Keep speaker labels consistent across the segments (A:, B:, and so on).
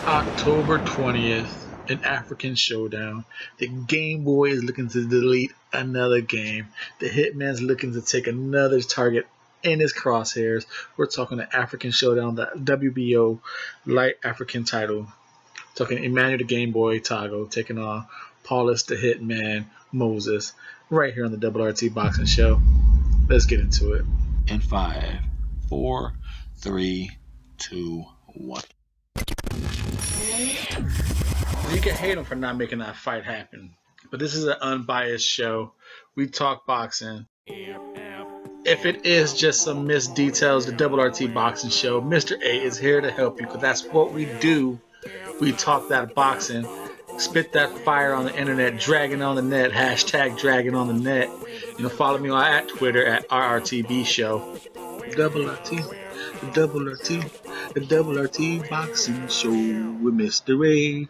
A: October 20th, an African showdown. The Game Boy is looking to delete another game. The Hitman's looking to take another target in his crosshairs. We're talking the African showdown, the WBO Light African title. Talking Emmanuel the Game Boy Tagoe taking on Paulus the Hitman Moses right here on the WRT Boxing Show. Let's get into it.
B: In 5, 4, 3, 2, 1.
A: You can hate him for not making that fight happen, but this is an unbiased show. We talk boxing. If it is just some missed details, the WRT Boxing Show, Mr.A is here to help you, because that's what we do. We talk that boxing, spit that fire on the internet, dragging on the net, hashtag dragging on the net. You know, follow me on at Twitter at RRTB Show. The WRT Boxing Show with Mr.A.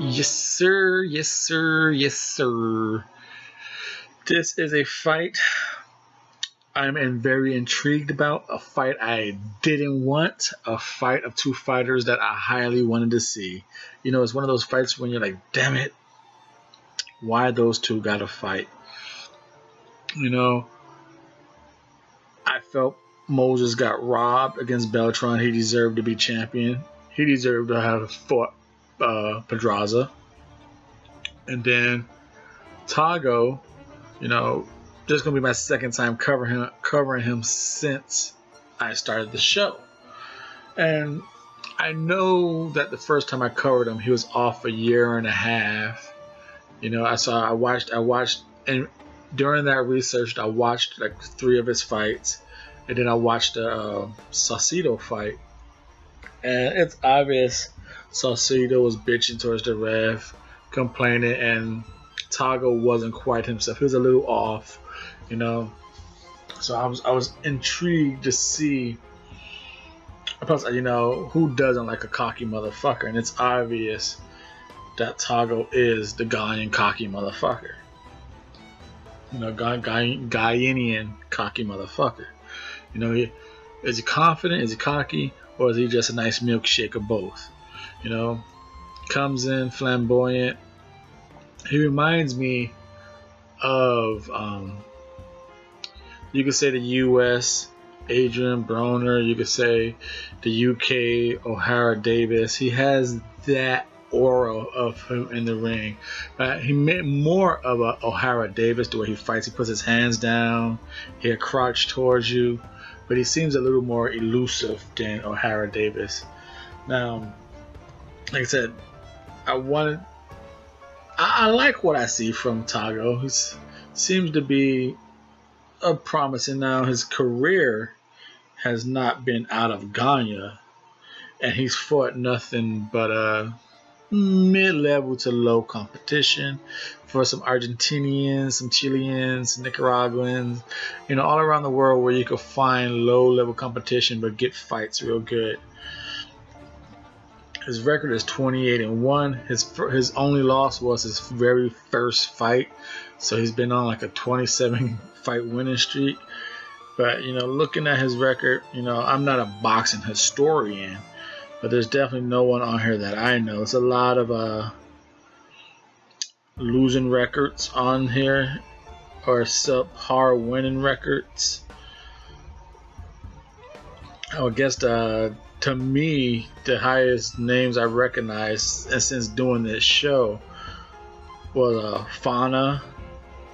A: Yes, sir. Yes, sir. Yes, sir. This is a fight I'm very intrigued about, a fight I didn't want, a fight of two fighters that I highly wanted to see. You know, it's one of those fights when you're like, damn it, why those two got to fight? You know, I felt Moses got robbed against Beltran. He deserved to be champion. He deserved to have fought Pedraza. And then Tagoe, you know, this is going to be my second time covering him since I started the show. And I know that the first time I covered him, he was off a year and a half. You know, I watched, and during that research, I watched like 3 of his fights. And then I watched the Saucedo fight. And it's obvious Saucedo was bitching towards the ref, complaining, and Tagoe wasn't quite himself. He was a little off. You know, so I was intrigued to see. Plus, you know, who doesn't like a cocky motherfucker? And it's obvious that Tagoe is the Ghanaian cocky motherfucker. You know, Ghanaian cocky motherfucker. You know, is he confident? Is he cocky? Or is he just a nice milkshake of both? You know, comes in flamboyant. He reminds me of you could say the U.S. Adrian Broner. You could say the U.K. O'Hara Davis. He has that aura of him in the ring. He meant more of a O'Hara Davis, the way he fights. He puts his hands down. He'll crouch towards you. But he seems a little more elusive than O'Hara Davis. Now, like I said, I like what I see from Tagoe. He seems to be promising now. His career has not been out of Ghana, and he's fought nothing but mid-level to low competition for some Argentinians, some Chileans, some Nicaraguans, you know, all around the world where you could find low-level competition but get fights real good. His record is 28-1. His only loss was his very first fight, so he's been on like a 27 fight winning streak. But you know, looking at his record, you know, I'm not a boxing historian, but there's definitely no one on here that I know. It's a lot of losing records on here, or subpar winning records. I guess to me, the highest names I recognize, and since doing this show, was Fana.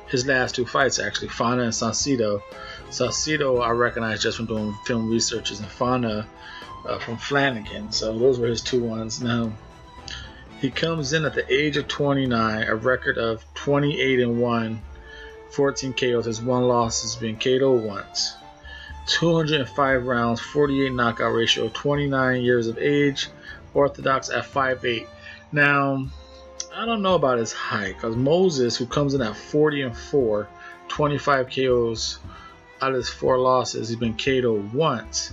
A: His last 2 fights, actually, Fana and Saucedo. Saucedo I recognize just from doing film researches, and Fana from Flanagan. So those were his 2 ones. Now, he comes in at the age of 29, a record of 28-1, 14 KOs. His 1 loss has been KO'd once. 205 rounds, 48 knockout ratio, 29 years of age, orthodox at 5'8". Now, I don't know about his height, because Moses, who comes in at 40-4, 25 KOs out of his 4 losses, he's been KO'd once.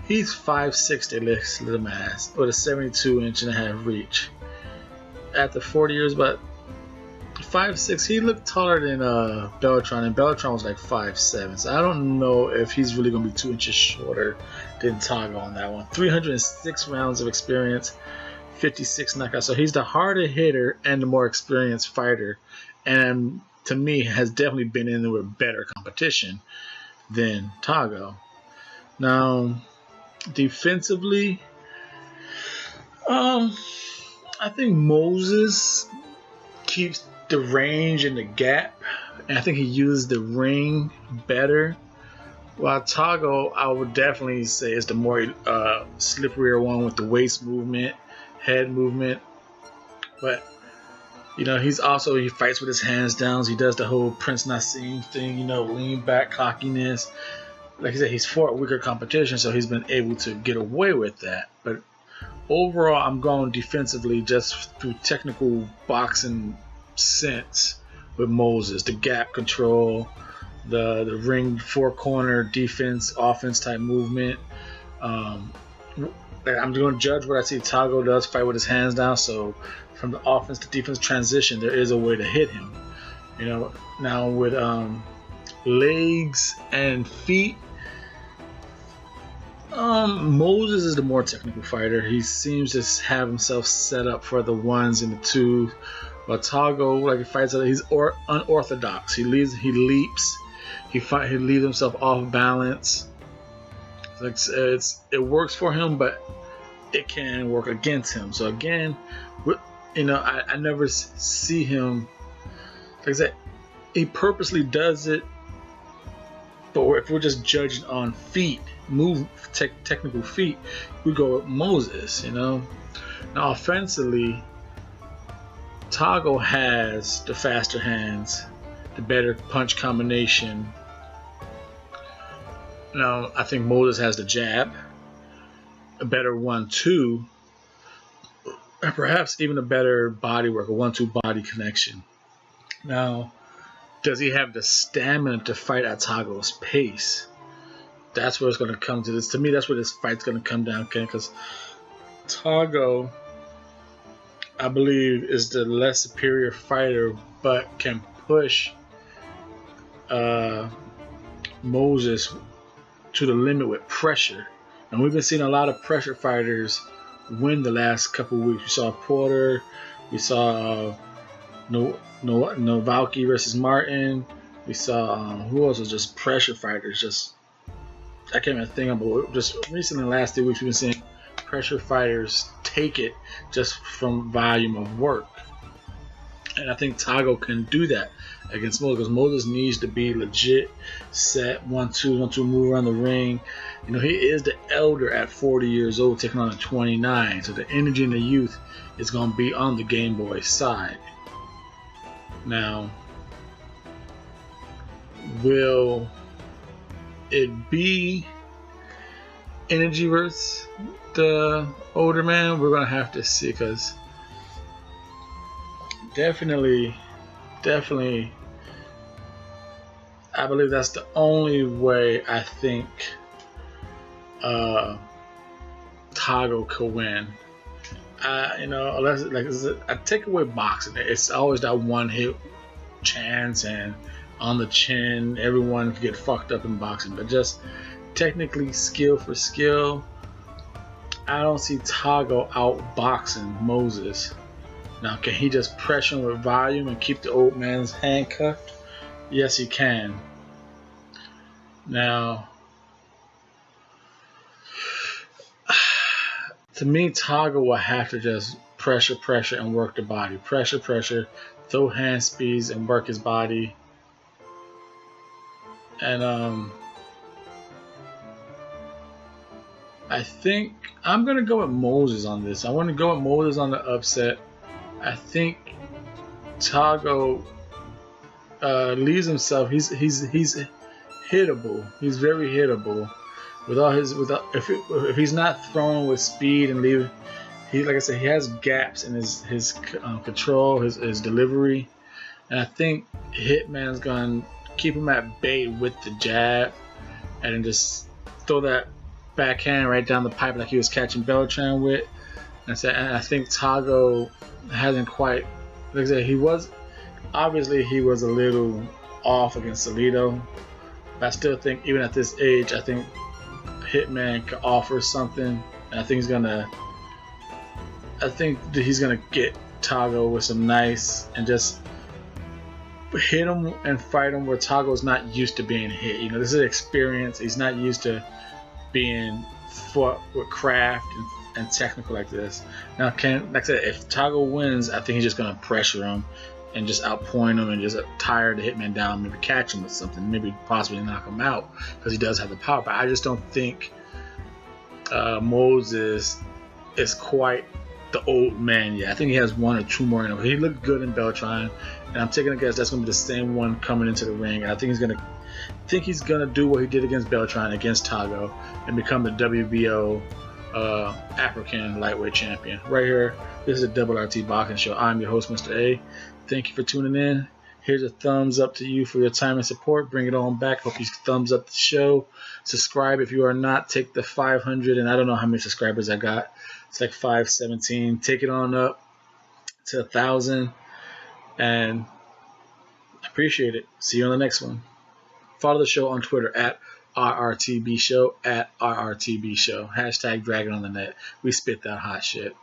A: He's 5'6", little mass, with a 72.5-inch reach. After 40 years, but 5'6". He looked taller than Beltran, and Beltran was like 5'7". So I don't know if he's really going to be 2 inches shorter than Tagoe on that one. 306 rounds of experience, 56 knockouts. So he's the harder hitter and the more experienced fighter, and to me has definitely been in there with better competition than Tagoe. Now, defensively, I think Moses keeps the range and the gap, and I think he used the ring better. While Tagoe, I would definitely say, is the more slipperier one with the waist movement, head movement. But you know, he fights with his hands down. So he does the whole Prince Nassim thing, you know, lean back, cockiness. Like I said, he's fought weaker competition, so he's been able to get away with that. But overall, I'm going defensively just through technical boxing sense with Moses. The gap control, the ring four-corner defense, offense type movement. I'm going to judge what I see Tagoe does, fight with his hands down. So from the offense to defense transition, there is a way to hit him. You know, now with legs and feet, Moses is the more technical fighter. He seems to have himself set up for the ones and the twos. But Tagoe, like he fights, he's unorthodox. He leaps. He leaves himself off balance. It works for him, but it can work against him. So again, you know, I never see him. Like I said, he purposely does it. But if we're just judging on feet, technical feet, we go with Moses. You know, now offensively, Tagoe has the faster hands, the better punch combination. Now, I think Moses has the jab, a better 1-2, and perhaps even a better body work, a 1-2 body connection. Now, does he have the stamina to fight at Tagoe's pace? That's where it's going to come to this. To me, that's where this fight's going to come down, because Tagoe, I believe, is the less superior fighter, but can push Moses to the limit with pressure. And we've been seeing a lot of pressure fighters win the last couple of weeks. We saw Porter, we saw Novalki versus Martin. We saw who else was just pressure fighters. Just I can't even think about. Just recently, in the last 2 weeks, we've been seeing pressure fighters take it just from volume of work. And I think Tagoe can do that against Moses, because Moses needs to be legit set 1-2 move around the ring. You know, he is the elder at 40 years old, taking on a 29. So the energy and the youth is going to be on the Game Boy side. Now, will it be energy versus the older man? We're going to have to see, because definitely, I believe that's the only way I think Tagoe could win. You know, unless I take away boxing, it's always that one hit chance, and on the chin, everyone can get fucked up in boxing. But just technically, skill for skill, I don't see Tagoe outboxing Moses. Now, can he just pressure him with volume and keep the old man's handcuffed? Yes, he can. Now, to me, Tagoe will have to just pressure, and work the body. Pressure, throw hand speeds and work his body. And I think I'm going to go with Moses on this. I want to go with Moses on the upset. I think Tagoe leaves himself. He's hittable. He's very hittable. If he's not throwing with speed and leaving, like I said, he has gaps in his control, his delivery, and I think Hitman's gonna keep him at bay with the jab, and then just throw that backhand right down the pipe like he was catching Beltran with. And I think Tagoe hasn't quite, like I said, he was Obviously, he was a little off against Alito, but I still think, even at this age, I think Hitman could offer something, and I think he's gonna get Tagoe with some nice and just hit him and fight him where Tagoe's not used to being hit. You know, this is experience. He's not used to being fought with craft and technical like this. Now, like I said, if Tagoe wins, I think he's just gonna pressure him and just outpoint him and just tire the Hitman down, maybe catch him with something, maybe possibly knock him out, because he does have the power. But I just don't think Moses is quite the old man yet. I think he has 1 or 2 more in him. He looked good in Beltran, and I'm taking a guess that's going to be the same one coming into the ring. And I think he's gonna do what he did against Beltran, against Tagoe, and become the WBO African Lightweight Champion. Right here, this is a Double RT Boxing Show. I'm your host, Mr. A. Thank you for tuning in. Here's a thumbs up to you for your time and support. Bring it on back. Hope you thumbs up the show. Subscribe if you are not. Take the 500, and I don't know how many subscribers I got. It's like 517. Take it on up to 1,000, and I appreciate it. See you on the next one. Follow the show on Twitter at RRTB Show, at RRTB Show. Hashtag Dragon on the Net. We spit that hot shit.